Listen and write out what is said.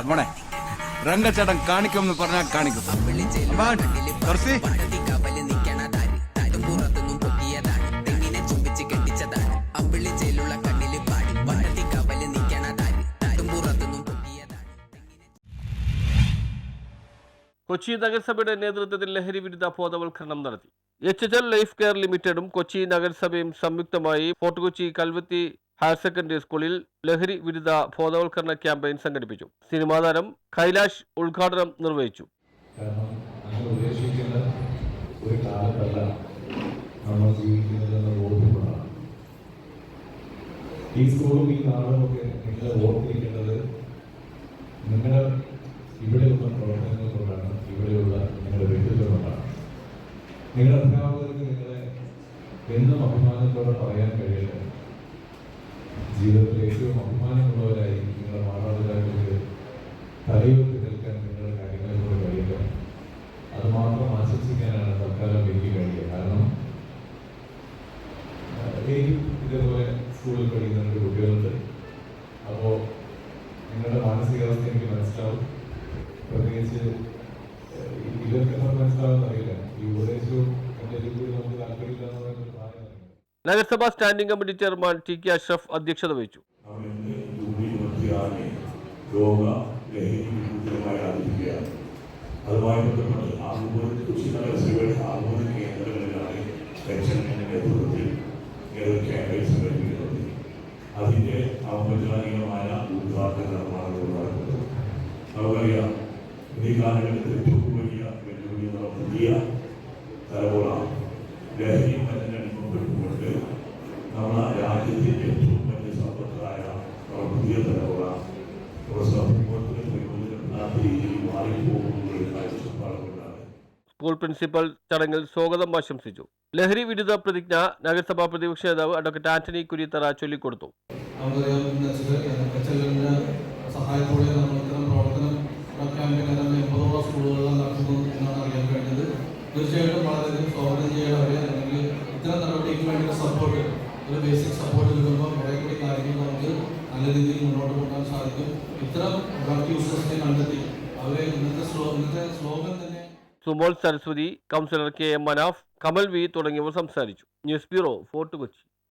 മോനെ രംഗച്ചേട്ടൻ കാണിക്കുമെന്ന് പറഞ്ഞാൽ കാണിക്കും. കൊച്ചി നഗരസഭയുടെ നേതൃത്വത്തിൽ ലഹരി വിരുദ്ധ ബോധവൽക്കരണം നടത്തി. HHL ലൈഫ് കെയർ ലിമിറ്റഡും കൊച്ചി നഗരസഭയും സംയുക്തമായി fort Kochi Kalvathi higher secondary സ്കൂളിൽ ലഹരി വിരുദ്ധ ബോധവൽക്കരണ ക്യാമ്പയിൻ സംഘടിപ്പിച്ചു. സിനിമാ താരം കൈലാഷ് ഉദ്ഘാടനം നിർവഹിച്ചു. ഈ സ്കൂളും ഈ നാടുമൊക്കെ നിങ്ങൾ ഓർത്തിരിക്കേണ്ടത് നിങ്ങളുടെ ഇവിടെയുള്ള പ്രവർത്തനങ്ങൾ കൊണ്ടാണ്, ഇവിടെയുള്ള നിങ്ങളുടെ വ്യക്തിത്വം കൊണ്ടാണ്. നിങ്ങളുടെ അധ്യാപകർക്ക് നിങ്ങളെ എന്നും അഭിമാനത്തോടെ പറയാൻ കഴിയില്ല. ജീവിതത്തിൽ ഏറ്റവും അഭിമാനമുള്ളവരായി നിങ്ങളുടെ മാതാപിതാക്കൾക്ക് തലയുയർത്തി നിൽക്കാൻ നിങ്ങളുടെ കാര്യങ്ങളിലൂടെ കഴിയില്ല. അത് മാത്രം ആശംസിക്കാനാണ് തൽക്കാലം എനിക്ക് കഴിയുക. കാരണം എനിക്ക് ഇതേപോലെ സ്കൂളിൽ പഠിക്കുന്ന രണ്ട് കുട്ടികളുണ്ട്. അപ്പോൾ നിങ്ങളുടെ മാനസികാവസ്ഥ എനിക്ക് മനസ്സിലാവും. പ്രത്യേകിച്ച് ഇതൊക്കെ മനസ്സിലാവുന്ന അറിയില്ല. ഈ ഉപദേശവും എൻ്റെ കൂടി നമുക്ക് താല്പര്യമില്ല എന്ന് പറയുന്ന പ്രായം. നഗരസഭാ standing committee chairman TK Ashraf അധ്യക്ഷത വഹിച്ചു. അതുമായി ബന്ധപ്പെട്ട് കൊച്ചി നഗരസഭയുടെ ആഗോള കേന്ദ്രങ്ങളിലാണ് നേതൃത്വത്തിൽ ക്യാമ്പയിൻ സംഘടിപ്പിക്കുന്നത്. അതിൻ്റെ ഔപചാരികമായ ഉദ്ഘാടന നിർമ്മാണങ്ങൾ നടക്കുന്നത്. നമുക്കറിയാം, ഈ കാലഘട്ടത്തിൽ ഏറ്റവും വലിയ വെല്ലുവിളി എന്ന പുതിയ തലമുറ ലഹരി മരുന്ന് അടിമപ്പെട്ടുകൊണ്ട് നമ്മുടെ രാജ്യത്തിൻ്റെ ഏറ്റവും വലിയ സമ്പത്തായ പുതിയ തലമുറ സമൂഹത്തിന് പ്രയോജനപ്പെടാത്ത രീതിയിൽ മാറിപ്പോകുന്നൊരു കാഴ്ചപ്പാടുകൊണ്ടാണ്. സ്കൂൾ പ്രിൻസിപ്പൽ ചടങ്ങിൽ സ്വാഗതം ആശംസിച്ചു. ലഹരി വിരുദ്ധ പ്രതിജ്ഞ നഗരസഭാ പ്രതിപക്ഷ നേതാവ് അഡ്വക്കേറ്റ് ആന്റണി കുര്യത്തറ ചൊല്ലിക്കൊടുത്തു. സഹായത്തോടെ നമ്മൾ ഇത്തരം പ്രവർത്തനം ക്യാമ്പയിൻ 80ഓളം സ്കൂളുകളിലാണ് നടത്തുന്നു എന്നാണ് അറിയാൻ കഴിഞ്ഞത്. തീർച്ചയായിട്ടും വളരെയധികം സ്വാഗതം ചെയ്യാതെ അല്ലെങ്കിൽ ഇത്തരം നടപടിക്ക് വേണ്ടി സപ്പോർട്ട്, ഒരു ബേസിക് സപ്പോർട്ട് കിട്ടുമ്പോൾ കുറേ കൂടി കാര്യങ്ങൾ നമുക്ക് നല്ല രീതിയിൽ മുന്നോട്ട് കൊണ്ടുപോകാൻ സാധിക്കും. ഇത്തരം ഡ്രഗ് യൂസേഴ്സിനെ കണ്ടെത്തി അവരെ ഇന്നത്തെ സ്ലോഗൻ തന്നെ. Sumol Saraswathi, councillor KM Manaf, Kamal V തുടങ്ങിയവർ സംസാരിച്ചു. News bureau, Fort Kochi.